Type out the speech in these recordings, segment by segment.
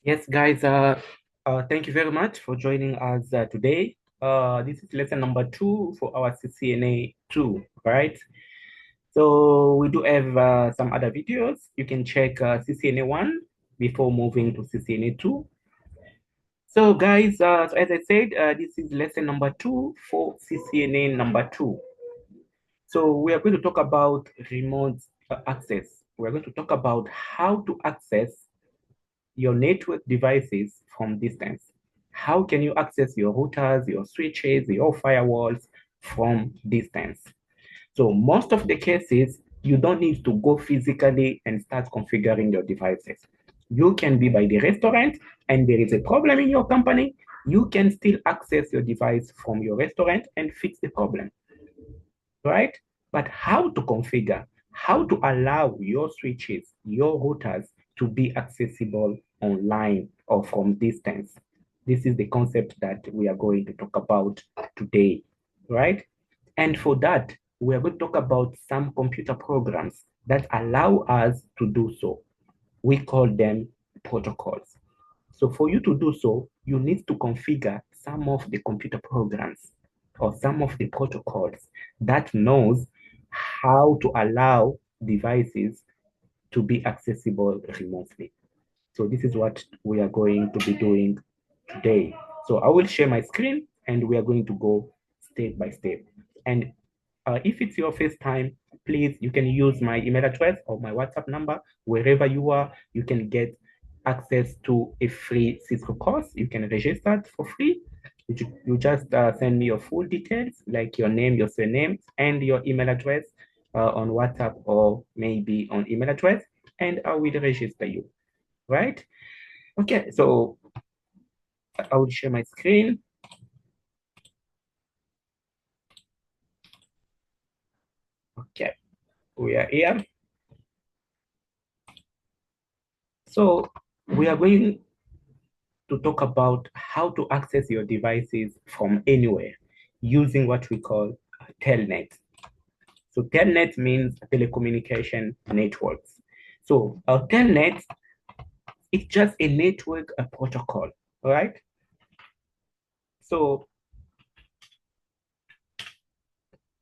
Yes, guys, thank you very much for joining us today. This is lesson number 2 for our CCNA 2, right? So we do have some other videos. You can check CCNA 1 before moving to CCNA 2. So guys, so as I said, this is lesson number 2 for CCNA number 2. So we are going to talk about remote access. We're going to talk about how to access your network devices from distance. How can you access your routers, your switches, your firewalls from distance? So most of the cases, you don't need to go physically and start configuring your devices. You can be by the restaurant and there is a problem in your company. You can still access your device from your restaurant and fix the problem, right? But how to configure, how to allow your switches, your routers to be accessible online or from distance. This is the concept that we are going to talk about today, right? And for that, we are going to talk about some computer programs that allow us to do so. We call them protocols. So for you to do so, you need to configure some of the computer programs or some of the protocols that knows how to allow devices to be accessible remotely. So this is what we are going to be doing today. So I will share my screen and we are going to go step by step. And if it's your first time, please, you can use my email address or my WhatsApp number. Wherever you are, you can get access to a free Cisco course. You can register for free. You just send me your full details, like your name, your surname, and your email address on WhatsApp or maybe on email address, and I will register you, right? Okay, so I will share my screen. Okay, we are here. So we are going to talk about how to access your devices from anywhere using what we call Telnet. So Telnet means telecommunication networks. So a Telnet is just a network, a protocol, right? So,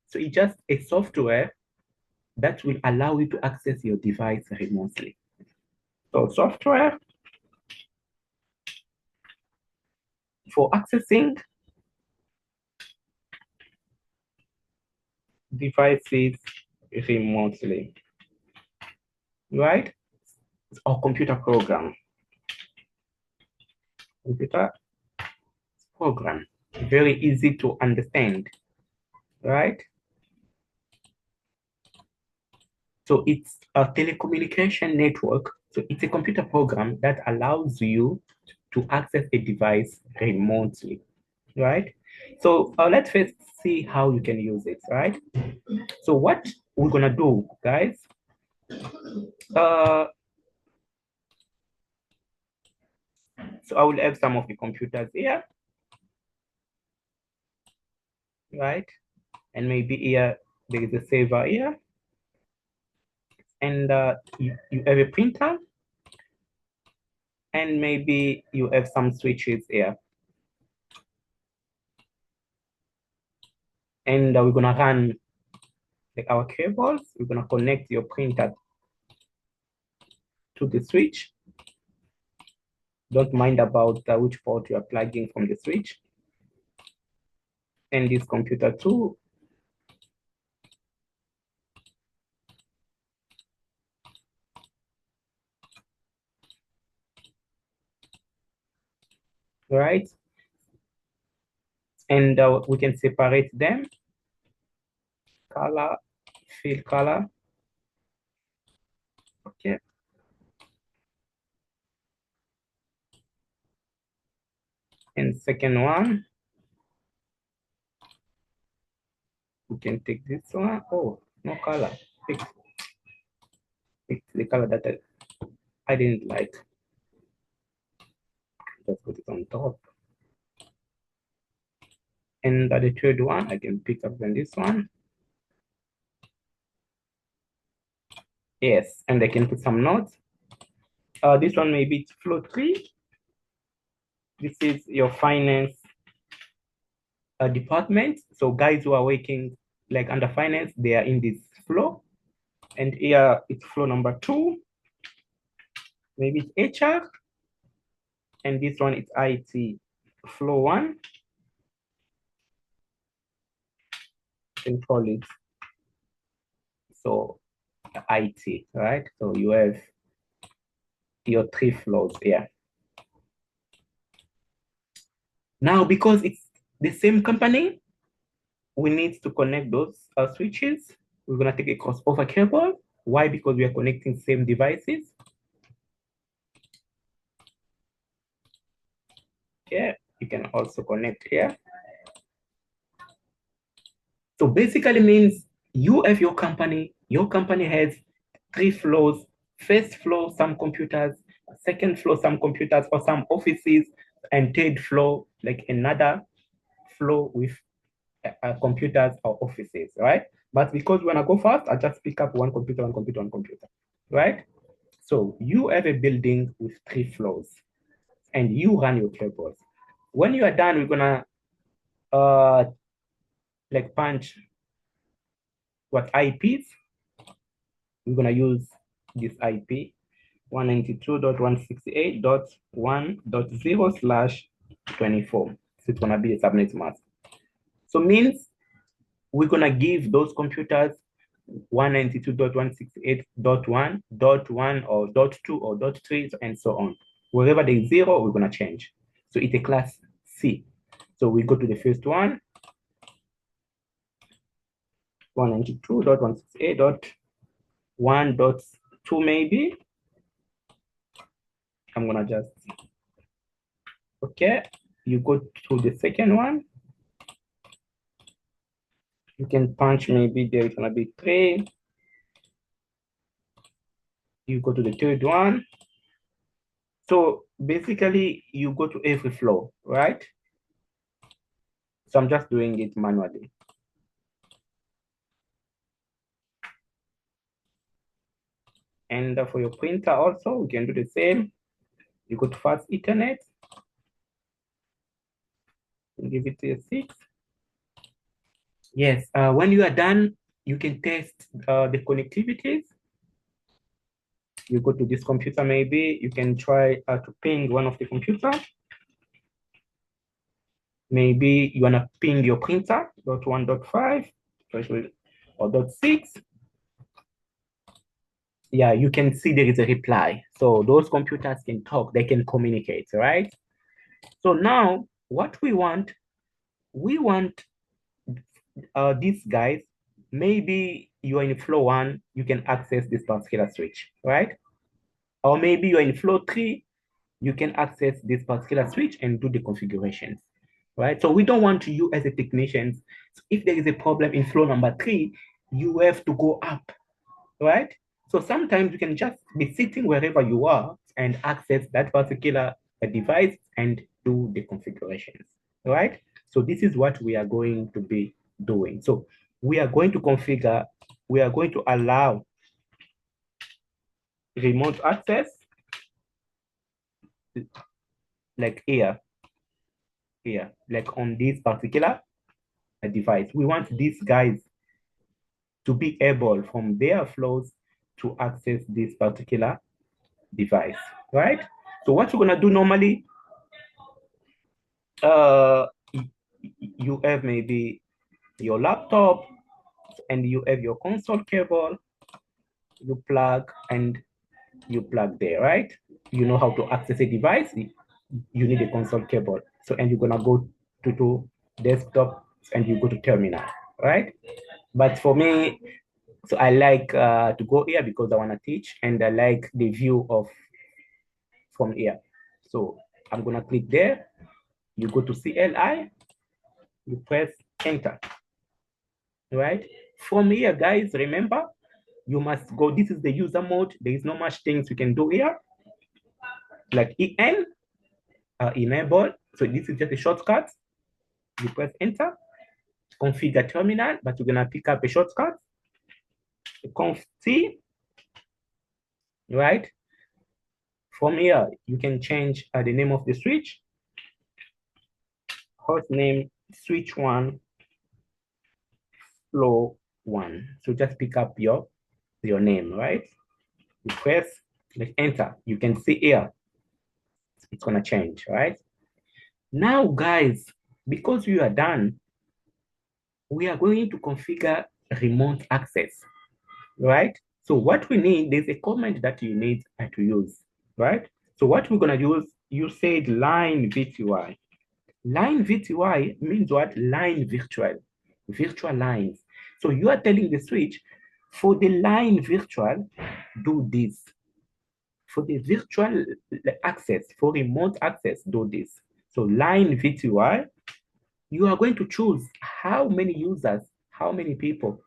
so it's just a software that will allow you to access your device remotely. So software for accessing devices remotely, right? Or computer program, very easy to understand, right? So it's a telecommunication network. So it's a computer program that allows you to access a device remotely, right? So let's first see how you can use it, right? So what we're gonna do, guys, uh, so I will have some of the computers here, right? And maybe here there is a server here, and you have a printer, and maybe you have some switches here. And we're gonna run like our cables. We're gonna connect your printer to the switch. Don't mind about which port you are plugging from the switch. And this computer too. Right? And we can separate them. Color, fill color. Okay. And second one, we can take this one. Oh, no color. Pick the color that I didn't like. Just put it on top. And the third one, I can pick up on this one. Yes, and I can put some notes. This one maybe it's flow 3. This is your finance department. So guys who are working like under finance, they are in this flow. And here it's flow number 2. Maybe it's HR. And this one is IT flow 1. And call it so IT, right? So you have your 3 flows here. Now, because it's the same company, we need to connect those switches. We're gonna take a crossover cable. Why? Because we are connecting same devices. Okay, you can also connect here. So basically means you have your company has 3 floors. First floor, some computers, second floor, some computers or some offices, and third floor, like another floor with computers or offices, right? But because when I go fast, I just pick up one computer, right? So you have a building with 3 floors and you run your cables. When you are done, we're gonna like punch what IPs. We're gonna use this IP 192.168.1.0/24. So it's gonna be a subnet mask. So means we're gonna give those computers 192.168.1.1 or .2 or .3 and so on. Wherever there is 0, we're gonna change. So it's a class C. So we go to the first one, 192.168.1.2 maybe. I'm gonna just, okay. You go to the second one. You can punch maybe there's gonna be 3. You go to the third one. So basically you go to every floor, right? So I'm just doing it manually. And for your printer also, we can do the same. You go to fast Ethernet, give it a 6. Yes, when you are done, you can test the connectivities. You go to this computer, maybe you can try to ping one of the computers. Maybe you wanna ping your printer, .1.5 or .6. Yeah, you can see there is a reply. So those computers can talk, they can communicate, right? So now what we want these guys, maybe you are in flow 1, you can access this particular switch, right? Or maybe you're in flow 3, you can access this particular switch and do the configurations, right? So we don't want you as a technician, so if there is a problem in flow number 3, you have to go up, right? So sometimes you can just be sitting wherever you are and access that particular device and do the configurations, right? So this is what we are going to be doing. So we are going to configure, we are going to allow remote access, like here, like on this particular device. We want these guys to be able from their flows to access this particular device, right? So what you're gonna do normally, you have maybe your laptop and you have your console cable, you plug there, right? You know how to access a device, you need a console cable. So, and you're gonna go to desktop and you go to terminal, right? But for me, so I like to go here because I wanna teach and I like the view of from here. So I'm gonna click there, you go to CLI, you press enter, right? From here, guys, remember, you must go, this is the user mode. There is no much things you can do here. Like EN, enable. So this is just a shortcut. You press enter, configure terminal, but you're gonna pick up a shortcut, conf T, right? From here, you can change the name of the switch. host name, switch 1, flow 1. So just pick up your name, right? You press like enter. You can see here, it's gonna change, right? Now, guys, because you are done, we are going to configure remote access, right? So what we need, there's a comment that you need to use, right? So what we're gonna use, you said line VTY. Line VTY means what? Line virtual lines. So you are telling the switch, for the line virtual, do this. For the virtual access, for remote access, do this. So line VTY, you are going to choose how many users, how many people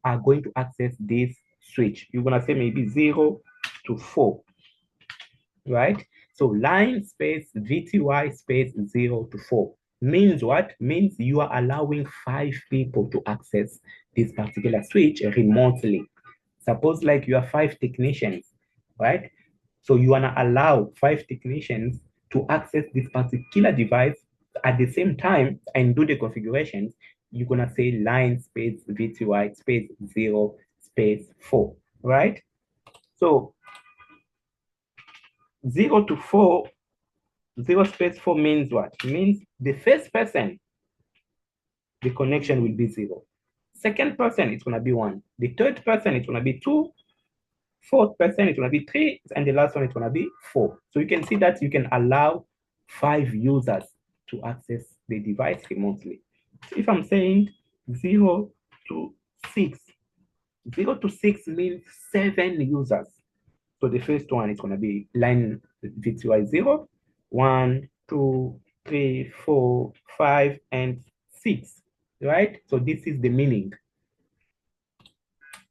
are going to access this switch. You're gonna say maybe 0 to 4, right? So line space VTY space 0 to 4 means what? Means you are allowing 5 people to access this particular switch remotely. Suppose like you have 5 technicians, right? So you wanna allow 5 technicians to access this particular device at the same time and do the configurations. You're gonna say line space VTY space 0 space 4, right? So 0 to 4, 0 space 4 means what? It means the first person, the connection will be 0. Second person, it's gonna be 1. The third person, it's gonna be 2. Fourth person, it's gonna be 3. And the last one, it's gonna be 4. So you can see that you can allow 5 users to access the device remotely. So if I'm saying 0 to 6, 0 to 6 means 7 users. So the first one is going to be line VTY 0, 1, 2, 3, 4, 5, and 6, right? So this is the meaning.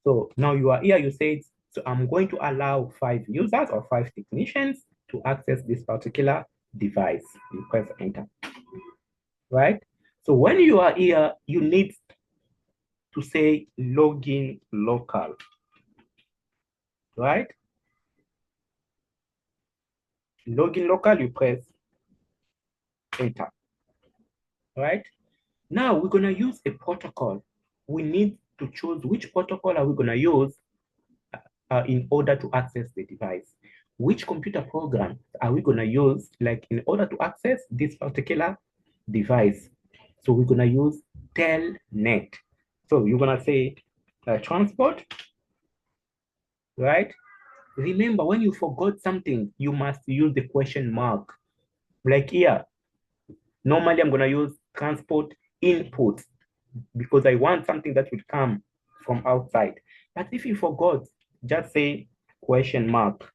So now you are here, you said, so I'm going to allow 5 users or 5 technicians to access this particular device. You press enter, right? So when you are here, you need to say login local, right? Login local, you press enter, right? Now we're gonna use a protocol. We need to choose which protocol are we gonna use in order to access the device. Which computer program are we gonna use like in order to access this particular device? So we're gonna use Telnet. So you're gonna say transport, right? Remember, when you forgot something, you must use the question mark. Like here, normally I'm gonna use transport input because I want something that will come from outside. But if you forgot, just say question mark,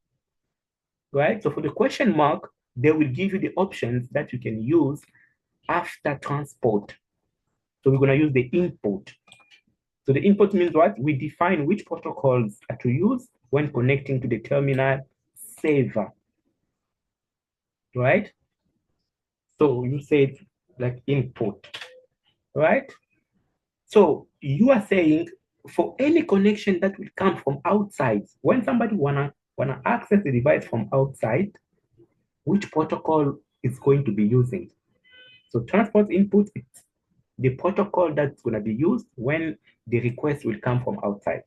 right? So for the question mark, they will give you the options that you can use after transport. So we're gonna use the input. So the input means what? We define which protocols are to use when connecting to the terminal server, right? So you said like input, right? So you are saying for any connection that will come from outside, when somebody wanna access the device from outside, which protocol is going to be using? So transport input is the protocol that's gonna be used when the request will come from outside.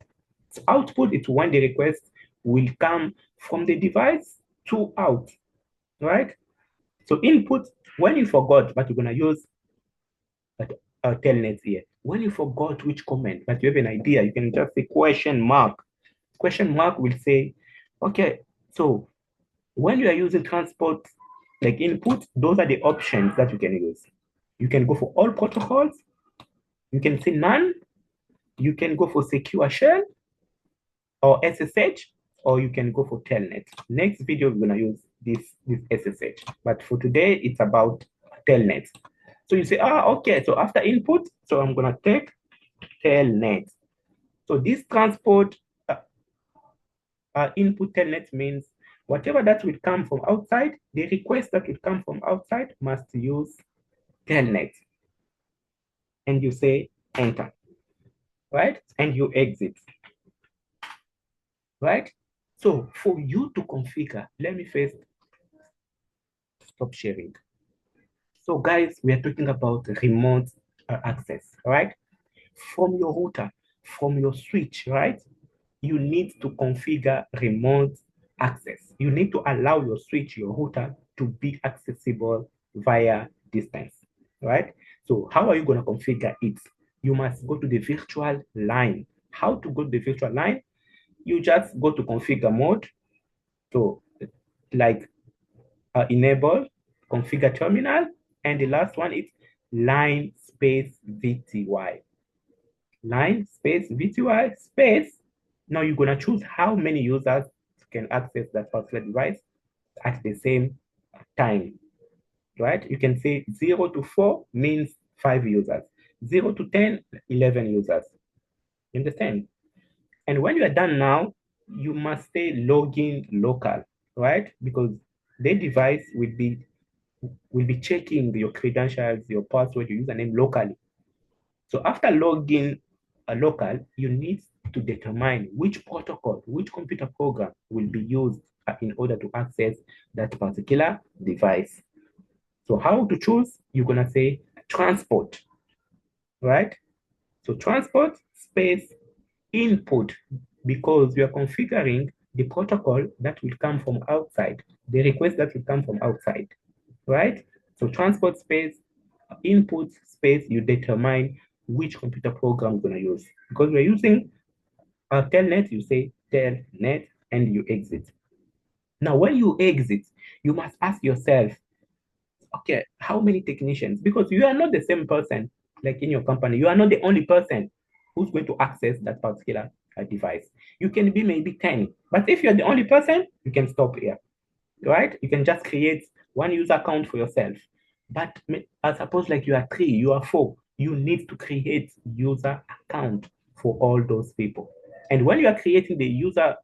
So output is when the request will come from the device to out, right? So input, when you forgot, but you're gonna use Telnet here. When you forgot which comment, but you have an idea, you can just say question mark. Question mark will say, okay, so when you are using transport like input, those are the options that you can use. You can go for all protocols, you can say none, you can go for secure shell or SSH, or you can go for Telnet. Next video, we're gonna use this SSH. But for today, it's about Telnet. So you say, okay, so after input, so I'm gonna take Telnet. So this transport input Telnet means whatever that will come from outside, the request that will come from outside must use Telnet. And you say enter, right? And you exit, right? So for you to configure, let me first stop sharing. So guys, we are talking about remote access, right? From your router, from your switch, right? You need to configure remote access. You need to allow your switch, your router to be accessible via distance, right? So how are you going to configure it? You must go to the virtual line. How to go to the virtual line? You just go to configure mode. So like enable, configure terminal, and the last one is line space VTY. Line space VTY space. Now you're gonna choose how many users can access that particular device at the same time, right? You can say 0 to 4 means 5 users, 0 to 10, 11 users. You understand? And when you are done now, you must stay login local, right? Because the device will be checking your credentials, your password, your username locally. So after login local, you need to determine which protocol, which computer program will be used in order to access that particular device. So how to choose? You're gonna say transport, right? So transport space input, because we are configuring the protocol that will come from outside, the request that will come from outside, right? So transport space, input space, you determine which computer program you're going to use. Because we're using Telnet, you say Telnet and you exit. Now, when you exit, you must ask yourself, okay, how many technicians? Because you are not the same person like in your company. You are not the only person who's going to access that particular device. You can be maybe 10, but if you're the only person, you can stop here, right? You can just create one user account for yourself. But I suppose like you are 3, you are 4, you need to create user account for all those people. And when you are creating the user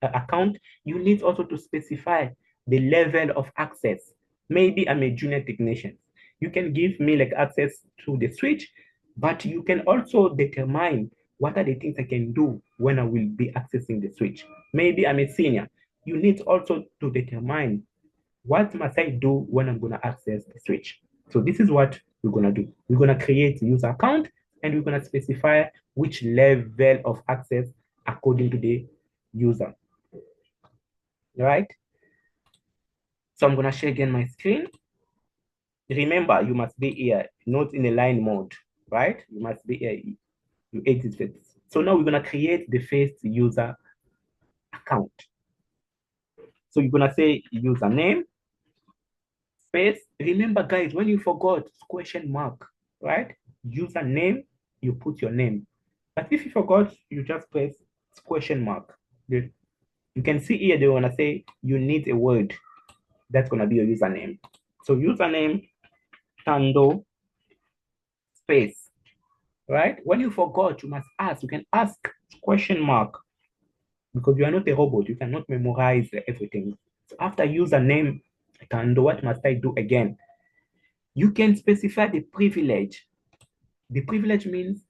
account, you need also to specify the level of access. Maybe I'm a junior technician. You can give me like access to the switch, but you can also determine what are the things I can do when I will be accessing the switch. Maybe I'm a senior. You need also to determine what must I do when I'm going to access the switch. So this is what we're going to do. We're going to create a user account and we're going to specify which level of access according to the user, right? So I'm going to share again my screen. Remember, you must be here, not in a line mode, right? You must be here, you exit first. So now we're going to create the first user account. So you're going to say username, space. Remember, guys, when you forgot, question mark, right? Username, you put your name. But if you forgot, you just press question mark. You can see here, they want to say you need a word. That's going to be your username. So username, Tando, space, right? When you forgot, you must ask. You can ask question mark because you are not a robot. You cannot memorize everything. So after username, Tando, what must I do again? You can specify the privilege. The privilege means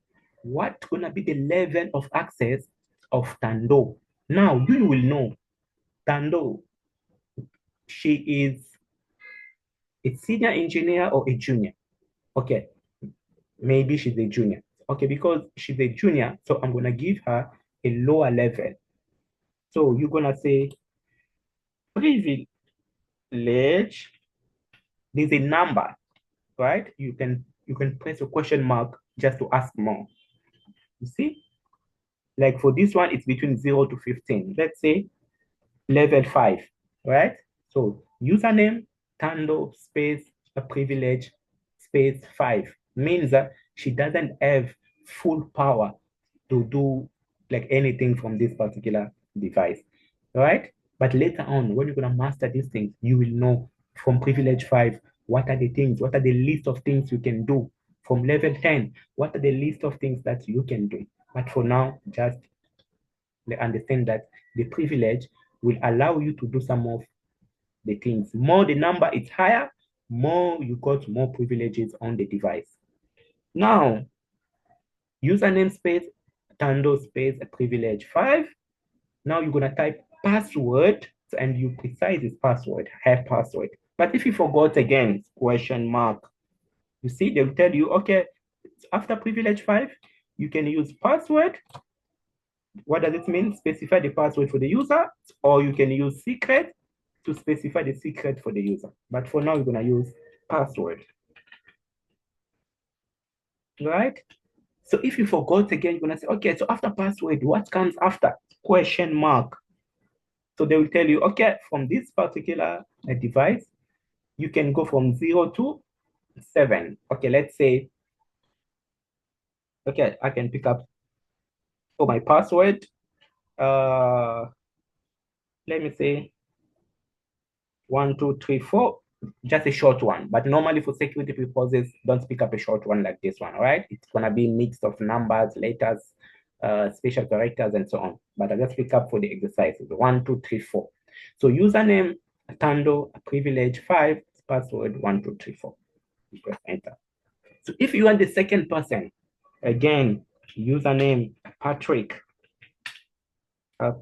what's going to be the level of access of Tando. Now, you will know Tando, she is a senior engineer or a junior. Okay, maybe she's a junior. Okay, because she's a junior, so I'm going to give her a lower level. So you're going to say privilege, there's a number, right? You can press a question mark just to ask more. You see? Like for this one, it's between 0 to 15. Let's say level 5, right? So username, Tando, space, a privilege, space 5 means that she doesn't have full power to do like anything from this particular device, right? But later on, when you're gonna master these things, you will know from privilege 5, what are the things, what are the list of things you can do. From level 10, what are the list of things that you can do. But for now, just understand that the privilege will allow you to do some of the things. More the number is higher, more you got more privileges on the device. Now, username space, Tando space, privilege 5. Now you're gonna type password and you precise this password, have password. But if you forgot again, question mark, you see, they will tell you, okay, after privilege 5, you can use password. What does it mean? Specify the password for the user, or you can use secret to specify the secret for the user. But for now, we're going to use password. Right? So if you forgot again, you're going to say, okay, so after password, what comes after? Question mark. So they will tell you, okay, from this particular device, you can go from 0 to 7. Okay, let's say, okay, I can pick up for my password. Let me say 1, 2, 3, 4, just a short one. But normally for security purposes, don't pick up a short one like this one, right? It's gonna be a mix of numbers, letters, special characters, and so on. But I just pick up for the exercises, 1, 2, 3, 4. So username, Tando, privilege 5, password 1, 2, 3, 4. You press enter. So if you want the second person, again, username, Patrick,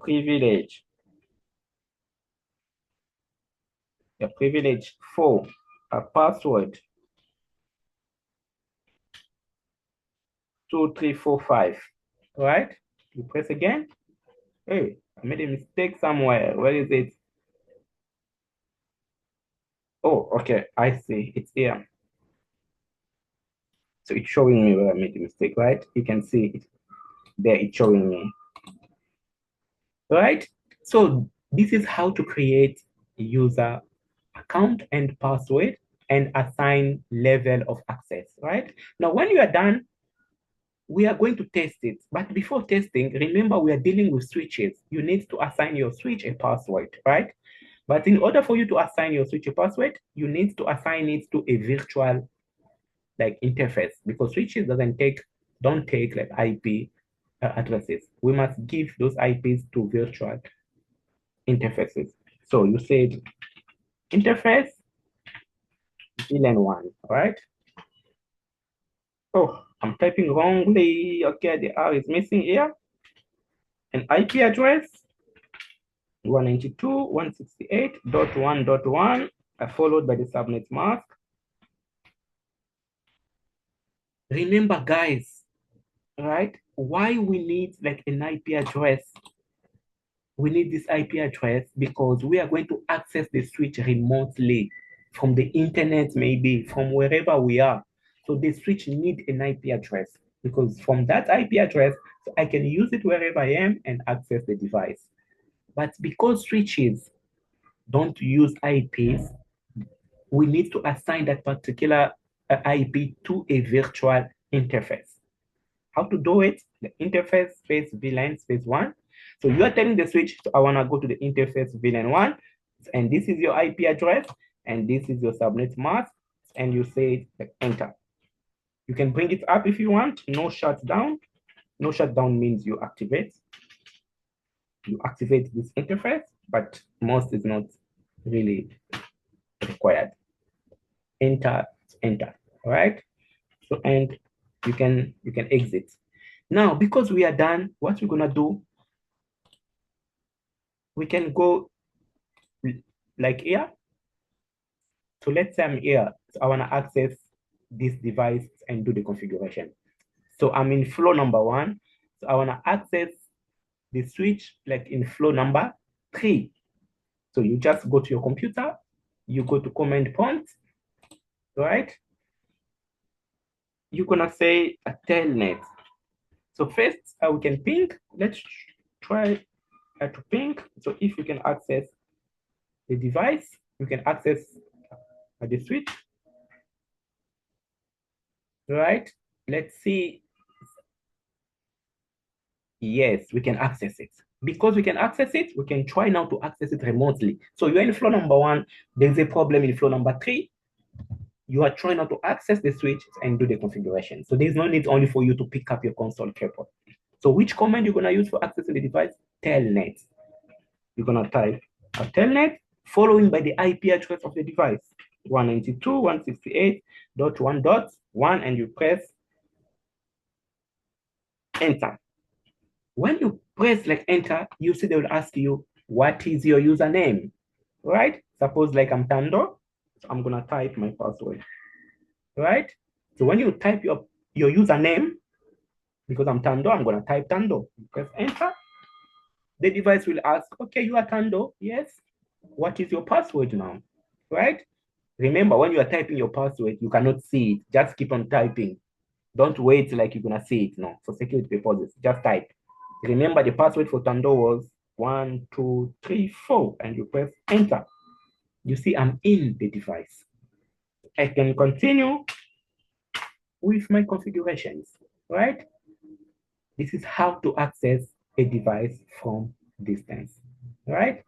privilege, privilege 4, password 2, 3, 4, 5. Right? You press again. Hey, I made a mistake somewhere. Where is it? Oh, okay. I see. It's here. So it's showing me where I made a mistake, right? You can see it there. It's showing me. Right? So this is how to create a user account and password and assign level of access, right? Now, when you are done, we are going to test it. But before testing, remember we are dealing with switches. You need to assign your switch a password, right? But in order for you to assign your switch a password, you need to assign it to a virtual like interface, because switches don't take like IP addresses. We must give those IPs to virtual interfaces. So you said interface VLAN1, right? Oh, I'm typing wrongly. Okay, the R is missing here. An IP address 192.168.1.1, followed by the subnet mask. Remember, guys, right? Why we need like an IP address? We need this IP address because we are going to access the switch remotely from the internet, maybe from wherever we are. So the switch need an IP address, because from that IP address, so I can use it wherever I am and access the device. But because switches don't use IPs, we need to assign that particular IP to a virtual interface. How to do it? The interface space VLAN space 1. So you are telling the switch, so I want to go to the interface VLAN 1, and this is your IP address, and this is your subnet mask, and you say enter. You can bring it up if you want. No shutdown. No shutdown means you activate. You activate this interface, but most is not really required. Enter, enter. All right. So and you can exit. Now, because we are done, what we're gonna do, we can go like here. So let's say I'm here. So I wanna access this device and do the configuration. So I'm in flow number 1. So I wanna access the switch like in flow number 3. So you just go to your computer, you go to command prompt, right? You're gonna say a telnet. So first we can ping. Let's try to ping. So if you can access the device, you can access the switch, right? Let's see. Yes, we can access it. Because we can access it, we can try now to access it remotely. So you're in flow number 1, there's a problem in flow number 3. You are trying now to access the switch and do the configuration. So there's no need only for you to pick up your console cable. So which command you're gonna use for accessing the device? Telnet. You're gonna type a telnet following by the IP address of the device, 192.168.1.1, and you press enter. When you press like enter, you see they will ask you, what is your username, right? Suppose like I'm Tando. So I'm gonna type my password, right? So when you type your username, because I'm Tando, I'm gonna type Tando. Press enter. The device will ask, okay, you are Tando, yes. What is your password now, right? Remember, when you are typing your password, you cannot see it. Just keep on typing. Don't wait like you're gonna see it. No, for security purposes, just type. Remember, the password for Tando was 1, 2, 3, 4, and you press enter. You see, I'm in the device. I can continue with my configurations, right? This is how to access a device from distance, right?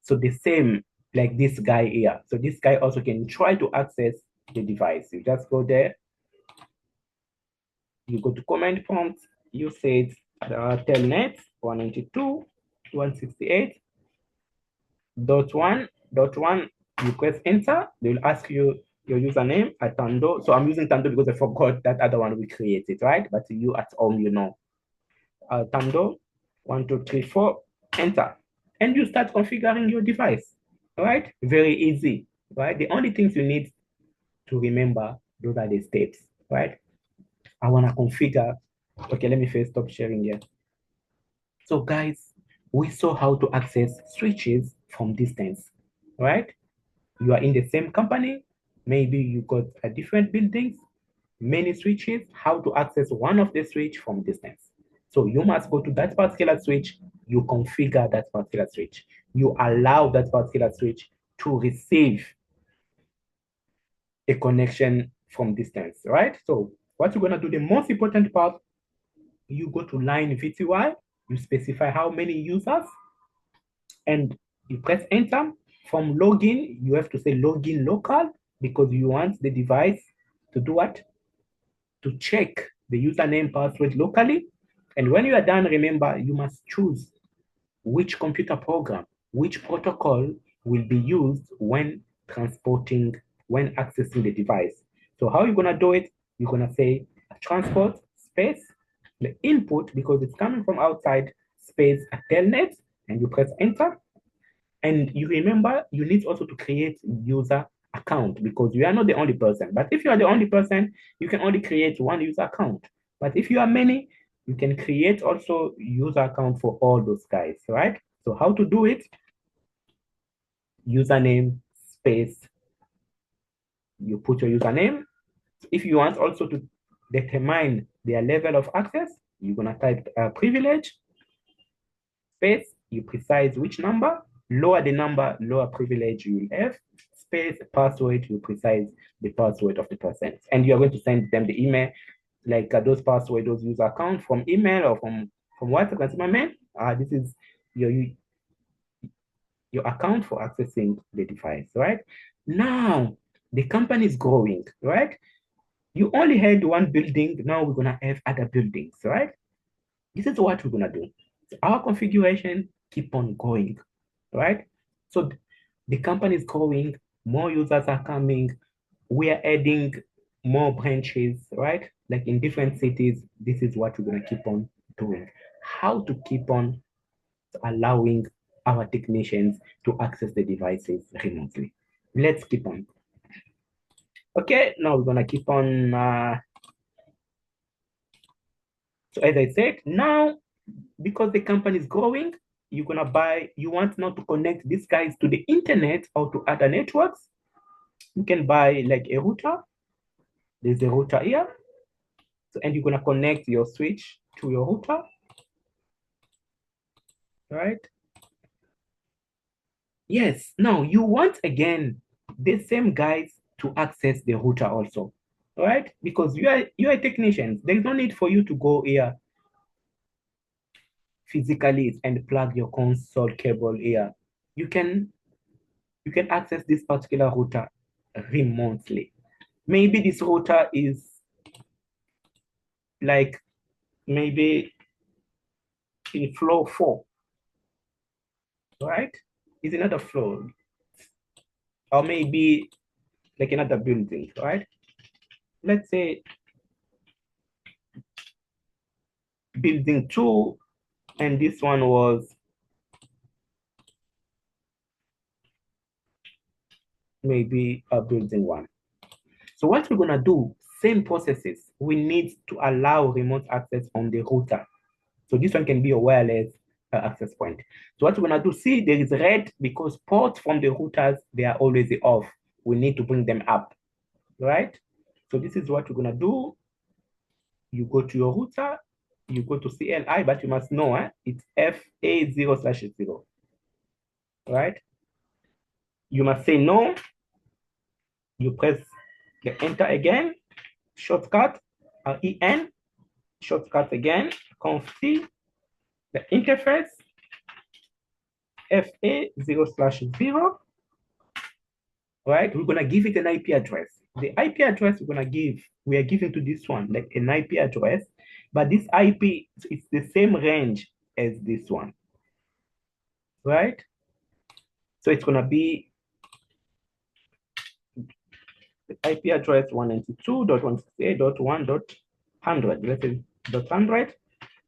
So the same like this guy here. So this guy also can try to access the device. You just go there, you go to command prompt, you say telnet 192.168.1.1, you press enter, they will ask you your username at Tando. So I'm using Tando because I forgot that other one we created, right? But you at home, you know. Tando 1, 2, 3, 4, enter. And you start configuring your device, right? Very easy, right? The only things you need to remember, those are the steps, right? I want to configure. Okay, let me first stop sharing here. So guys, we saw how to access switches from distance, right? You are in the same company, maybe you got a different buildings, many switches, how to access one of the switch from distance. So you must go to that particular switch, you configure that particular switch. You allow that particular switch to receive a connection from distance, right? So what you're gonna do, the most important part, you go to line VTY, you specify how many users, and you press enter. From login, you have to say login local because you want the device to do what? To check the username password locally. And when you are done, remember, you must choose which computer program, which protocol will be used when transporting, when accessing the device. So how are you gonna do it? You're gonna say transport space, the input, because it's coming from outside, space a telnet, and you press enter. And you remember, you need also to create user account because you are not the only person. But if you are the only person, you can only create one user account. But if you are many, you can create also user account for all those guys, right? So how to do it? Username space, you put your username. If you want also to determine their level of access, you're gonna type privilege space, you precise which number, lower the number, lower privilege you will have, space, password, you precise the password of the person. And you're going to send them the email, like those password, those user account from email or from WhatsApp consumer mail. This is your account for accessing the device, right? Now, the company is growing, right? You only had one building, now we're gonna have other buildings, right? This is what we're gonna do. So our configuration keep on going, right? So the company is growing, more users are coming, we are adding more branches, right? Like in different cities, this is what we're gonna keep on doing. How to keep on allowing our technicians to access the devices remotely. Let's keep on. Okay, now we're gonna keep on. So as I said, now because the company is growing, you're gonna buy. You want now to connect these guys to the internet or to other networks. You can buy like a router. There's a router here, so, and you're gonna connect your switch to your router, right? Yes. Now you want again the same guys to access the router also, right? Because you are technicians. There's no need for you to go here physically and plug your console cable here. You can you can access this particular router remotely. Maybe this router is like maybe in floor 4, right? It's another floor, or maybe like another building, right? Let's say building 2, and this one was maybe a building one. So what we're gonna do, same processes, we need to allow remote access on the router. So this one can be a wireless access point. So what we're gonna do, see there is red because ports from the routers, they are always off. We need to bring them up, right? So this is what we're gonna do. You go to your router, you go to CLI, but you must know it's FA0/0, right? You must say no, you press the enter again, shortcut, EN, shortcut again, conf T, the interface, FA0/0, right? We're gonna give it an IP address. The IP address we're gonna give, we are giving to this one, like an IP address, but this IP is the same range as this one, right? So it's gonna be the IP address 192.168.1.100. Let's say .100,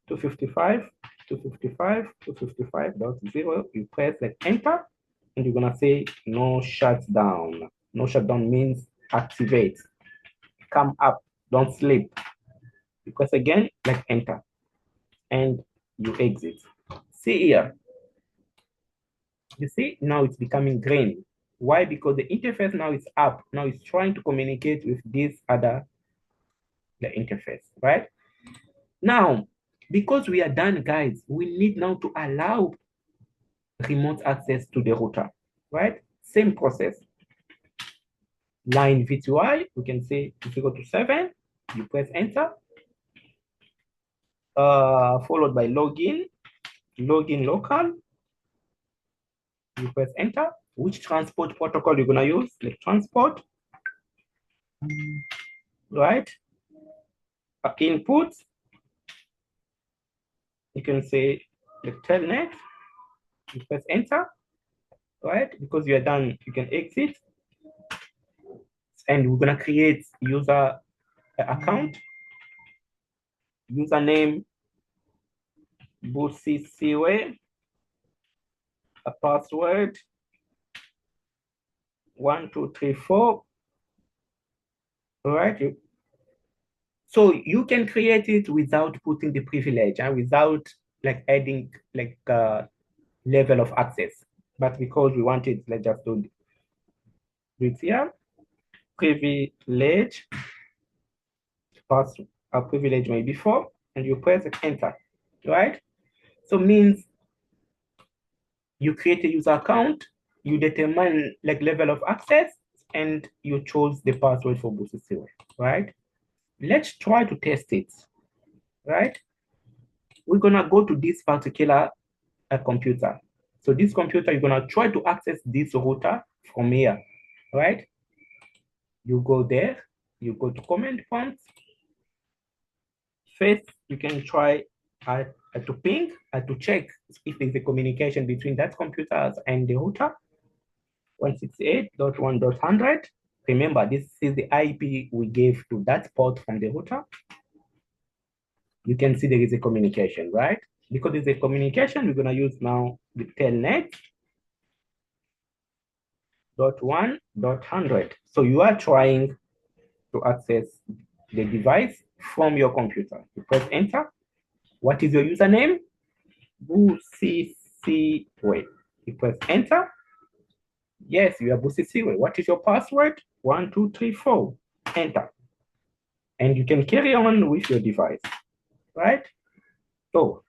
255, 255, 255.0. You press like enter, and you're gonna say no shutdown. No shutdown means activate. Come up, don't sleep. You press again, like enter, and you exit. See here. You see, now it's becoming green. Why? Because the interface now is up. Now it's trying to communicate with this other the interface, right? Now, because we are done, guys, we need now to allow remote access to the router, right? Same process. Line V2I, we can say 0 to 7, you press enter, followed by login local, you press enter. Which transport protocol you're gonna use? Like transport, right? Input, you can say the Telnet, you press enter, right? Because you are done, you can exit. And we're gonna create user account, username Busisiwe, a password 1234. All right. So you can create it without putting the privilege and without like adding like level of access. But because we want it, let's just do it here. Privilege, password, a privilege maybe 4, and you press enter, right? So means you create a user account, you determine like level of access, and you chose the password for Busisiwe, right? Let's try to test it, right? We're gonna go to this particular computer. So this computer, you're gonna try to access this router from here, right? You go there, you go to command prompt. First, you can try to ping, to check if there's a communication between that computer and the router. 168.1.100. Remember, this is the IP we gave to that port from the router. You can see there is a communication, right? Because there's a communication, we're gonna use now the telnet .1.100. So you are trying to access the device from your computer. You press enter. What is your username? Busisiwe. You press enter. Yes, you are Busisiwe. What is your password? 1234. Enter. And you can carry on with your device, right? So,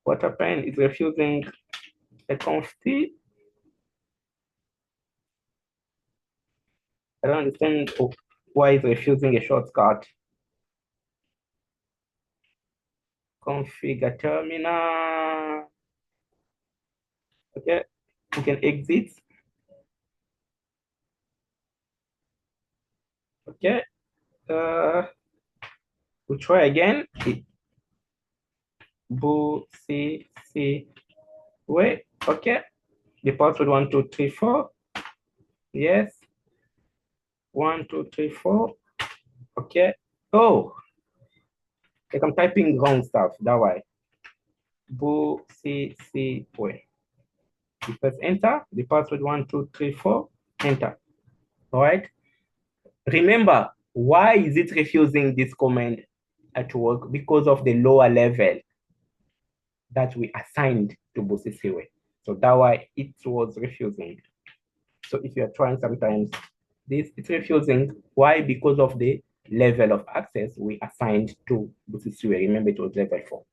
what happened is refusing a conf T. I don't understand why it's refusing a shortcut. Configure terminal. Okay, we can exit. Okay, we try again. Wait, okay. The password 1234. Yes. 1234. Okay. Oh, like I'm typing wrong stuff. That way. Wait. You press enter, the password 1234, enter. All right. Remember, why is it refusing this command at work? Because of the lower level that we assigned to Bosisiwe. So that's why it was refusing. So if you are trying sometimes this, it's refusing. Why? Because of the level of access we assigned to Bosisiwe. Remember, it was level 4.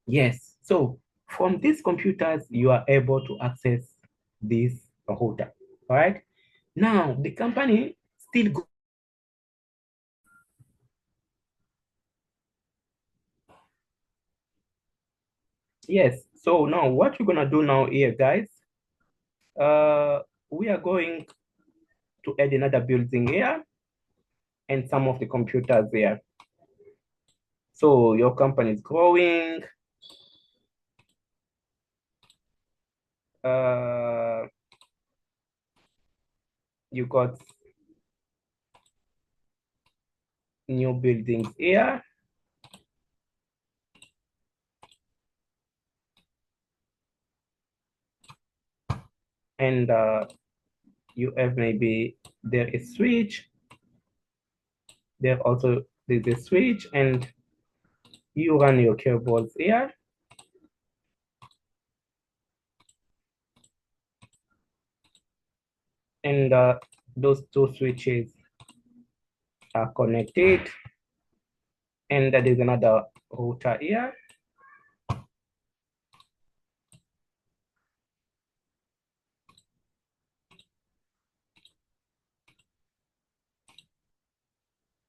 Yes. So from these computers, you are able to access this router. All right. Now the company still go. Yes. So now what we're gonna do now here, guys, we are going to add another building here and some of the computers here. So your company is growing. You got new buildings here. And you have maybe there is switch. There also there's a switch, and you run your cables here. And those two switches are connected. And there's another router here.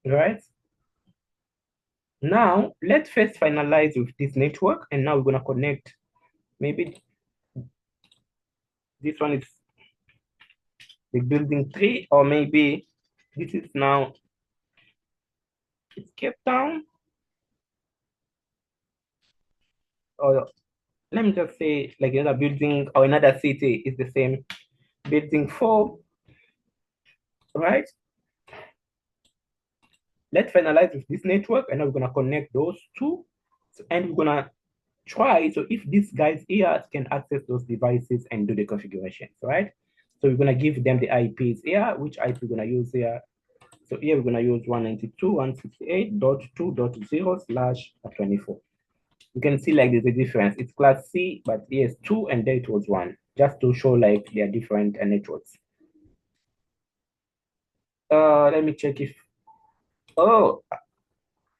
Right? Now, let's first finalize with this network. And now we're going to connect. Maybe this one is the building 3, or maybe this is now it's Cape Town. Or let me just say like another building or another city is the same. Building 4, right? Let's finalize with this network, and now we're gonna connect those two, and we're gonna try. So if these guys here can access those devices and do the configurations, right? So we're gonna give them the IPs here, which IP we're gonna use here. So here we're gonna use 192.168.2.0/24. You can see like there's a difference. It's class C, but here's 2 and there it was 1, just to show like they are different networks. Let me check if, oh,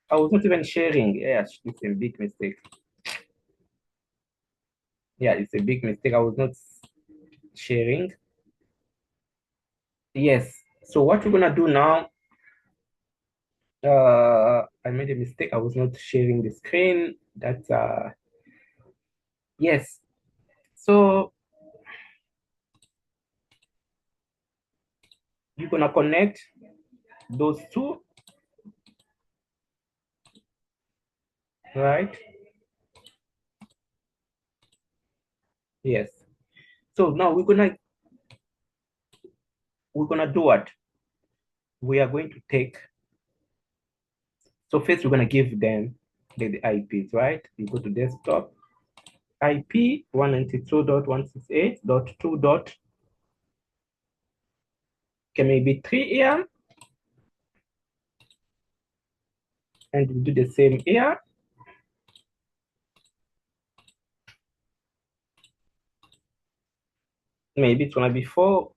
I was not even sharing. Yes, it's a big mistake. Yeah, it's a big mistake. I was not sharing. Yes. So what we're gonna do now, I made a mistake. I was not sharing the screen. That's yes. So you're gonna connect those two, right? Yes. So now we're gonna do what? We are going to take. So first we're gonna give them the IPs, right? You go to desktop, IP 192.168.2. Okay, maybe 3 here, and we do the same here. Maybe it's gonna be 4.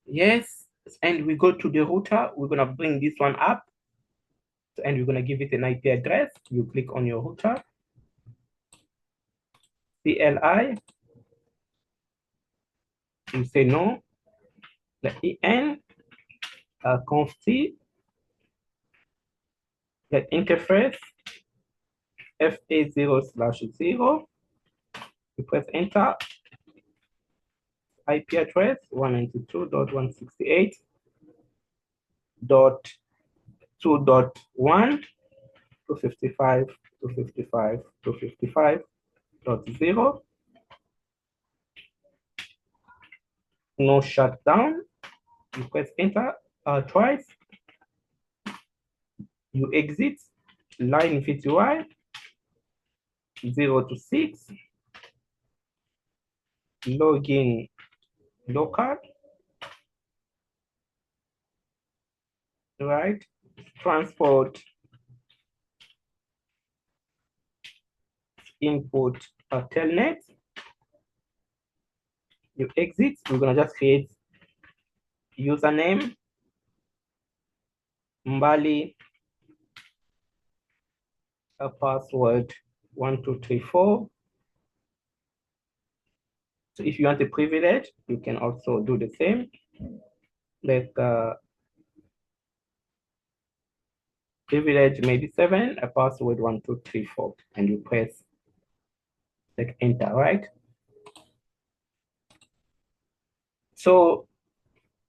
Yes, and we go to the router. We're gonna bring this one up, and we're gonna give it an IP address. You click on your router, CLI. You say no. The EN, conf-c, the interface, FA0/0. You press enter. IP address 192.168.2.1 255.255.255.0. No shutdown. You press enter twice. You exit line VTY. 0 to 6, login local, right? Transport input telnet. You exit. We're gonna just create username Mbali, a password 1234. So if you want a privilege, you can also do the same. Like privilege maybe 7, a password 1234, and you press like enter, right? So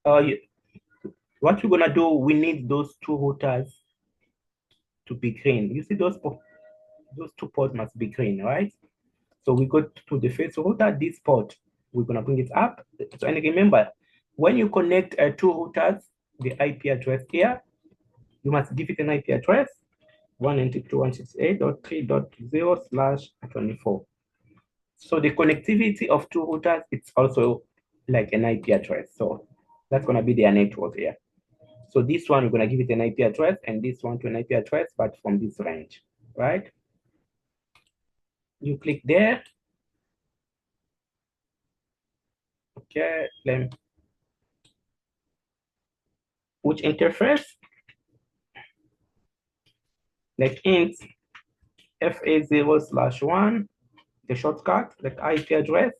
what we're gonna do, we need those two routers to be green. You see those two ports must be green, right? So we go to the first router, this port, we're gonna bring it up. So, and remember, when you connect two routers, the IP address here, you must give it an IP address, 192.168.3.0/24. So the connectivity of two routers, it's also like an IP address. So that's gonna be their network here. So this one, you're gonna give it an IP address, and this one to an IP address, but from this range, right? You click there. Okay, which interface? Like int FA0/1, the shortcut, like IP address,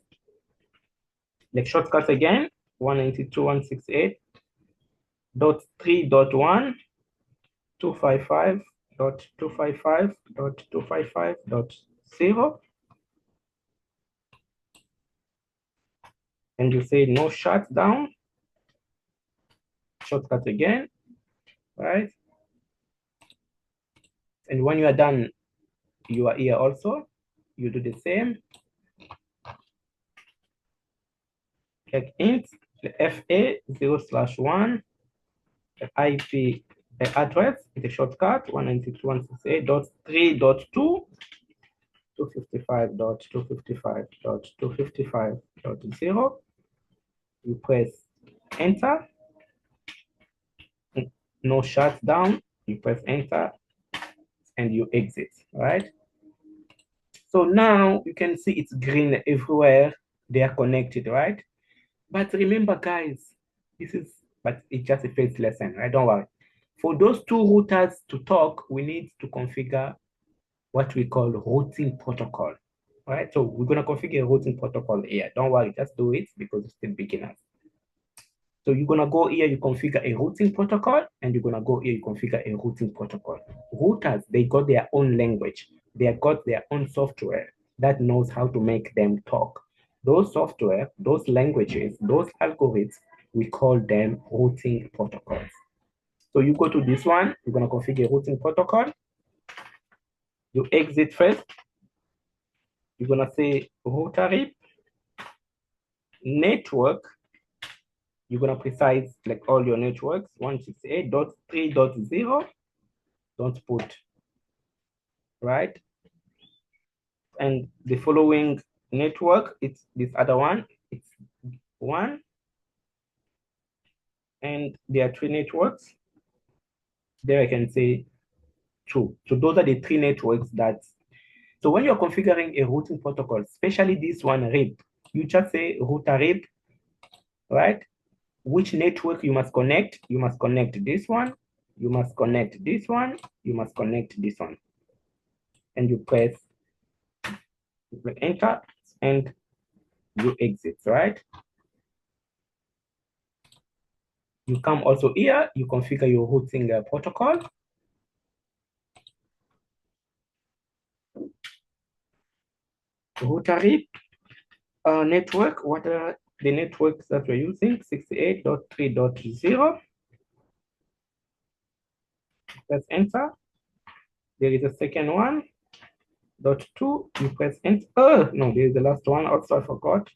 like shortcut again, 192.168.3.1, 255.255.255.0, and you say no shutdown, shortcut again, right? And when you are done, you are here also, you do the same, like int FA0/1, IP address, the shortcut 192.168.3.2, 255.255.255.0. You press enter, no shutdown, you press enter, and you exit, right? So now you can see it's green everywhere. They are connected, right? But remember, guys, but it's just a first lesson, right? Don't worry. For those two routers to talk, we need to configure what we call routing protocol, right? So we're gonna configure a routing protocol here. Don't worry, just do it because it's still beginners. So you're gonna go here, you configure a routing protocol, and you're gonna go here, you configure a routing protocol. Routers, they got their own language. They have got their own software that knows how to make them talk. Those software, those languages, those algorithms, we call them routing protocols. So you go to this one, you're gonna configure routing protocol. You exit first. You're gonna say router network. You're gonna precise like all your networks, 168.3.0. Don't put, right? And the following network, it's this other one, it's 1. And there are 3 networks. There I can say 2. So those are the 3 networks that, so when you're configuring a routing protocol, especially this one RIP, you just say router RIP, right? Which network you must connect? You must connect this one, you must connect this one, you must connect this one. And you press enter and you exit, right? You come also here, you configure your routing protocol. Router RIP network, what are the networks that we're using? 68.3.0. Press enter. There is a second one, .2, you press enter. Oh, no, there is the last one also, I forgot.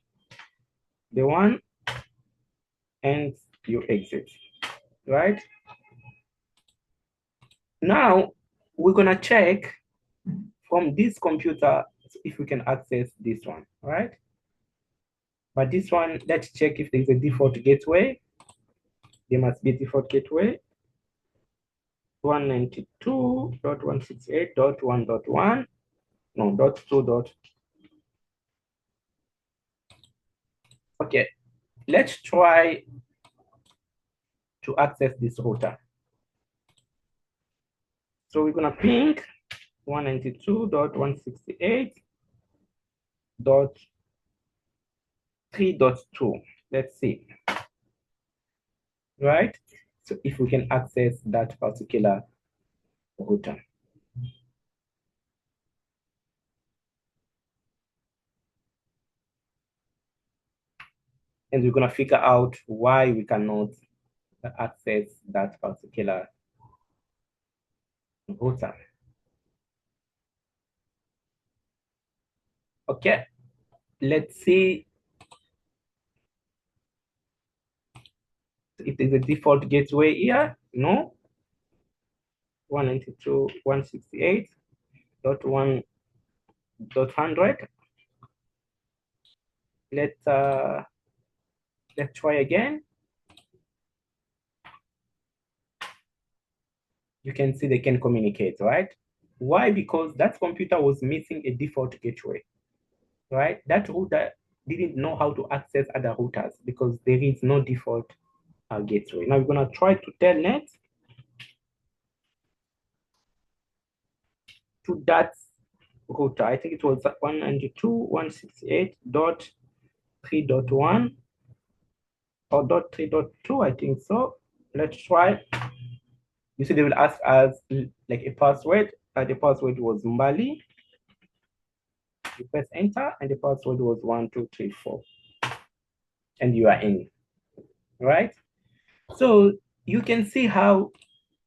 The one, and you exit, right? Now, we're gonna check from this computer if we can access this one, right? But this one, let's check if there's a default gateway. There must be a default gateway. 192.168.1.1. No, .2. Okay, let's try to access this router. So we're gonna ping 192.168.3.2. Let's see, right? So if we can access that particular router. And we're gonna figure out why we cannot access that particular router. Okay, let's see if there's a default gateway here. No, 192.168.1.100. Let's try again. You can see they can communicate, right? Why? Because that computer was missing a default gateway, right? That router didn't know how to access other routers because there is no default gateway. Now we're gonna try to telnet to that router. I think it was 192.168.3.1 or .3.2, I think so. Let's try. You see, they will ask us like a password. The password was Mbali. You press enter, and the password was 1234, and you are in, right? So you can see how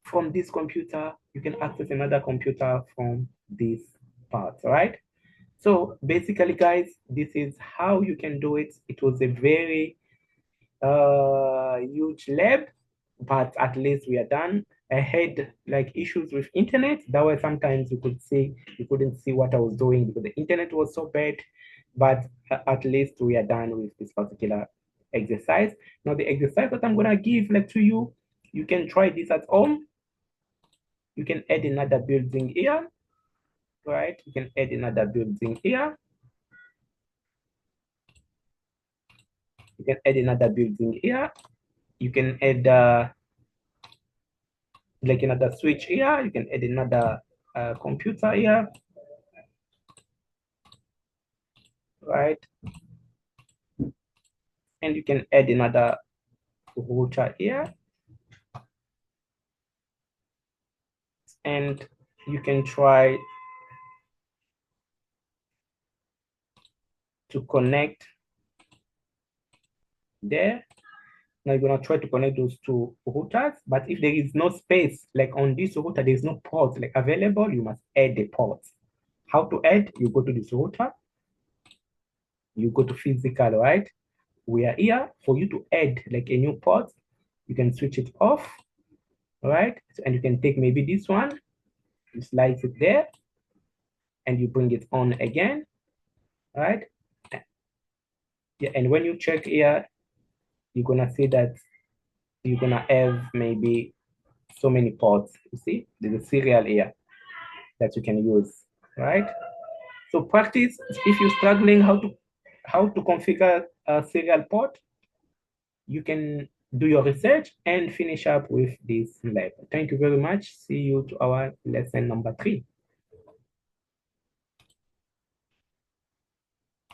from this computer you can access another computer from this part, right? So basically, guys, this is how you can do it. It was a very huge lab, but at least we are done. I had like issues with internet. That way sometimes you couldn't see what I was doing because the internet was so bad. But at least we are done with this particular exercise. Now the exercise that I'm gonna give like to you, you can try this at home. You can add another building here, right? You can add another building here. You can add another building here. You can add like another switch here. You can add another computer here, right? And you can add another router here. And you can try to connect there. Now you're gonna try to connect those two routers, but if there is no space, like on this router, there's no port like available, you must add the port. How to add? You go to this router, you go to physical, right? We are here for you to add like a new port. You can switch it off, right? And you can take maybe this one, you slide it there, and you bring it on again, right? Yeah, and when you check here, you're gonna see that you're gonna have maybe so many ports. You see, there's a serial here that you can use, right? So practice. If you're struggling how to configure a serial port, you can do your research and finish up with this lab. Thank you very much. See you to our lesson number 3.